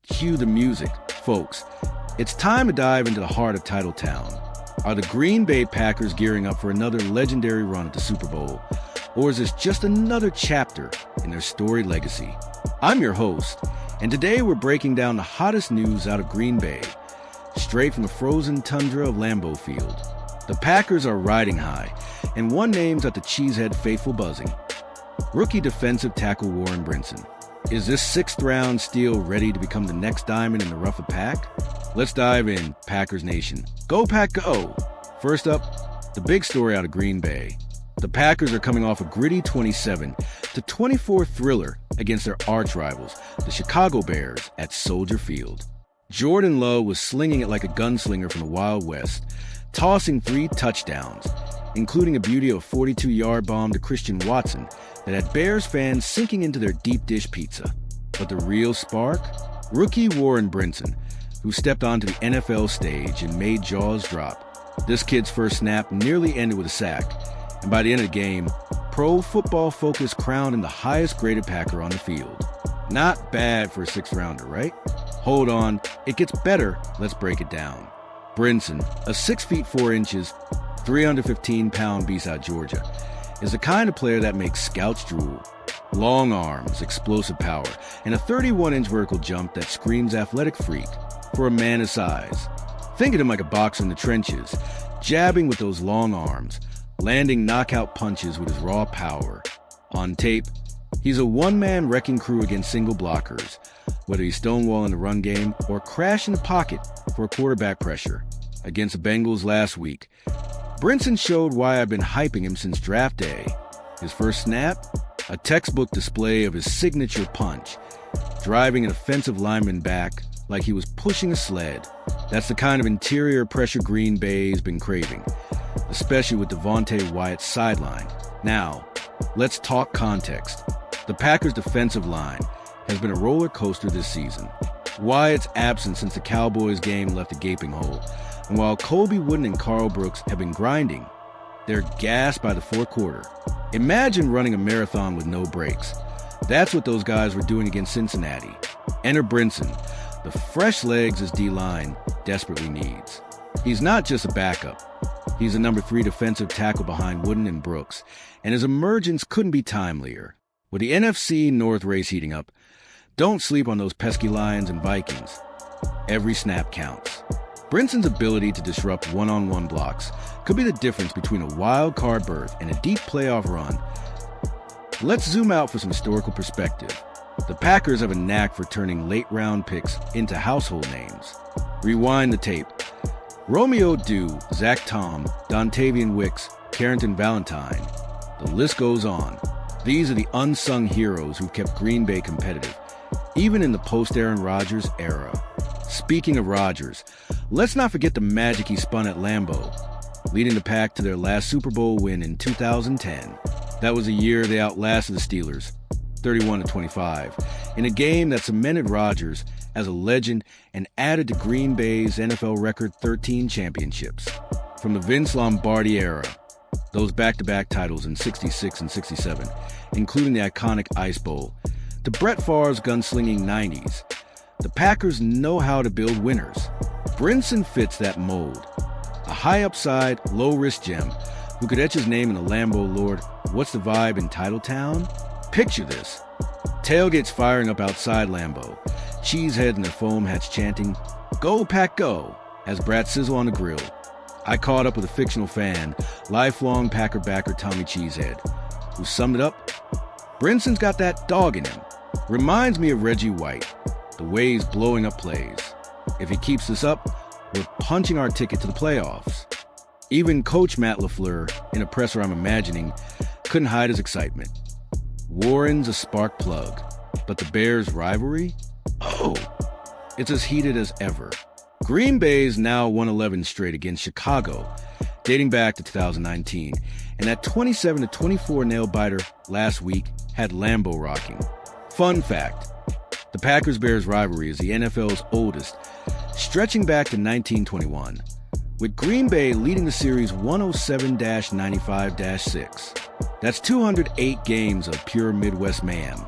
Cue the music, folks. It's time to dive into the heart of Titletown. Are the Green Bay Packers gearing up for another legendary run at the Super Bowl? Or is this just another chapter in their storied legacy? I'm your host, and today we're breaking down the hottest news out of Green Bay, straight from the frozen tundra of Lambeau Field. The Packers are riding high, and one name's got the Cheesehead faithful buzzing. Rookie defensive tackle Warren Brinson. Is this sixth-round steal ready to become the next diamond in the rough of Pack? Let's dive in, Packers Nation. Go Pack Go! First up, the big story out of Green Bay. The Packers are coming off a gritty 27-24 thriller against their arch-rivals, the Chicago Bears, at Soldier Field. Jordan Love was slinging it like a gunslinger from the Wild West, tossing 3 touchdowns, including a beauty of a 42-yard bomb to Christian Watson that had Bears fans sinking into their deep dish pizza. But the real spark? Rookie Warren Brinson, who stepped onto the NFL stage and made jaws drop. This kid's first snap nearly ended with a sack, and by the end of the game, Pro Football Focus crowned him the highest graded Packer on the field. Not bad for a sixth-rounder, right? Hold on, it gets better. Let's break it down. Brinson, a 6 feet 4 inches, 315-pound beast out of Georgia, is the kind of player that makes scouts drool. Long arms, explosive power, and a 31-inch vertical jump that screams athletic freak for a man his size. Think of him like a boxer in the trenches, jabbing with those long arms, landing knockout punches with his raw power. On tape, he's a one-man wrecking crew against single blockers, whether he's stonewalling the run game or crashing the pocket for a quarterback pressure. Against the Bengals last week, Brinson showed why I've been hyping him since draft day. His first snap, a textbook display of his signature punch, driving an offensive lineman back like he was pushing a sled. That's the kind of interior pressure Green Bay's been craving, especially with Devontae Wyatt's sideline. Now, let's talk context. The Packers' defensive line has been a roller coaster this season. Wyatt's absence since the Cowboys game left a gaping hole. And while Kobe Wooden and Carl Brooks have been grinding, they're gassed by the fourth quarter. Imagine running a marathon with no breaks. That's what those guys were doing against Cincinnati. Enter Brinson, the fresh legs his D-line desperately needs. He's not just a backup. He's a number 3 defensive tackle behind Wooden and Brooks, and his emergence couldn't be timelier. With the NFC North race heating up, don't sleep on those pesky Lions and Vikings. Every snap counts. Brinson's ability to disrupt one-on-one blocks could be the difference between a wild card berth and a deep playoff run. Let's zoom out for some historical perspective. The Packers have a knack for turning late-round picks into household names. Rewind the tape. Romeo Dew, Zach Tom, Dontavian Wicks, Carrington Valentine. The list goes on. These are the unsung heroes who've kept Green Bay competitive, even in the post-Aaron Rodgers era. Speaking of Rodgers, let's not forget the magic he spun at Lambeau, leading the Pack to their last Super Bowl win in 2010. That was a year they outlasted the Steelers, 31-25, in a game that cemented Rodgers as a legend and added to Green Bay's NFL record 13 championships. From the Vince Lombardi era, those back-to-back titles in 66 and 67, including the iconic Ice Bowl, to Brett Favre's gunslinging 90s, the Packers know how to build winners. Brinson fits that mold. A high-upside, low-risk gem who could etch his name in the Lambeau Lord, what's the vibe in Titletown? Picture this. Tailgates firing up outside Lambeau, cheeseheads in their foam hats chanting, "Go Pack Go," as brats sizzle on the grill. I caught up with a fictional fan, lifelong Packer backer Tommy Cheesehead, who summed it up. Brinson's got that dog in him. Reminds me of Reggie White, the way he's blowing up plays. If he keeps this up, we're punching our ticket to the playoffs. Even Coach Matt LaFleur, in a presser I'm imagining, couldn't hide his excitement. Warren's a spark plug, but the Bears' rivalry? Oh, it's as heated as ever. Green Bay's now won 11 straight against Chicago, dating back to 2019, and that 27-24 nail-biter last week had Lambeau rocking. Fun fact, the Packers-Bears rivalry is the NFL's oldest, stretching back to 1921, with Green Bay leading the series 107-95-6. That's 208 games of pure Midwest mayhem.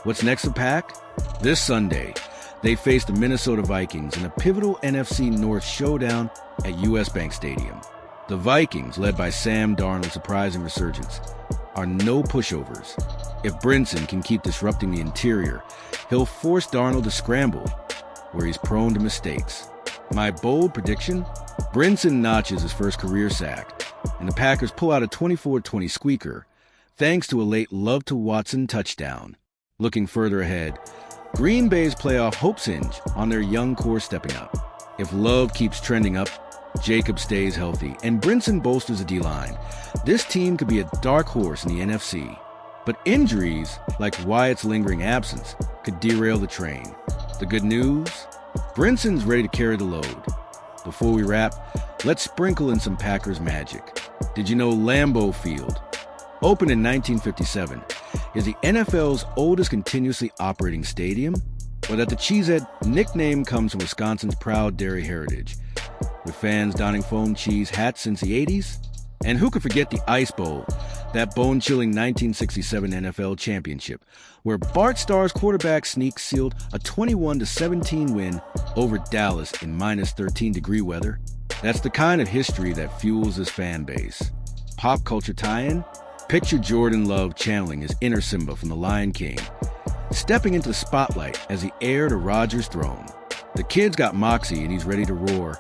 What's next for Pack? This Sunday, They face the Minnesota Vikings in a pivotal NFC North showdown at US Bank Stadium. The Vikings, led by Sam Darnold's surprising resurgence, are no pushovers. If Brinson can keep disrupting the interior, he'll force Darnold to scramble, where he's prone to mistakes. My bold prediction? Brinson notches his first career sack, and the Packers pull out a 24-20 squeaker, thanks to a late Love-to-Watson touchdown. Looking further ahead, Green Bay's playoff hopes hinge on their young core stepping up. If Love keeps trending up, Jacob stays healthy, and Brinson bolsters the D-line, this team could be a dark horse in the NFC. But injuries, like Wyatt's lingering absence, could derail the train. The good news? Brinson's ready to carry the load. Before we wrap, let's sprinkle in some Packers magic. Did you know Lambeau Field, opened in 1957, is the NFL's oldest continuously operating stadium? Or that the Cheesehead nickname comes from Wisconsin's proud dairy heritage, with fans donning foam cheese hats since the 80s? And who could forget the Ice Bowl, that bone-chilling 1967 NFL championship, where Bart Starr's quarterback sneak sealed a 21-17 win over Dallas in minus 13-degree weather? That's the kind of history that fuels this fan base. Pop culture tie-in? Picture Jordan Love channeling his inner Simba from The Lion King, stepping into the spotlight as the heir to Roger's throne. The kid's got moxie and he's ready to roar.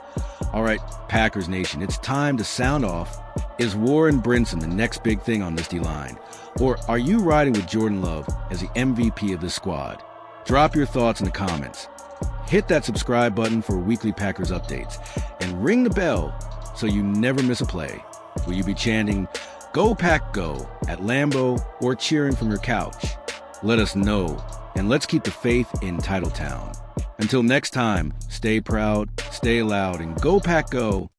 All right, Packers Nation, it's time to sound off. Is Warren Brinson the next big thing on this D-line? Or are you riding with Jordan Love as the MVP of this squad? Drop your thoughts in the comments. Hit that subscribe button for weekly Packers updates. And ring the bell so you never miss a play. Will you be chanting, "Go Pack Go" at Lambeau or cheering from your couch? Let us know, and let's keep the faith in Titletown. Until next time, stay proud, stay loud, and go Pack Go.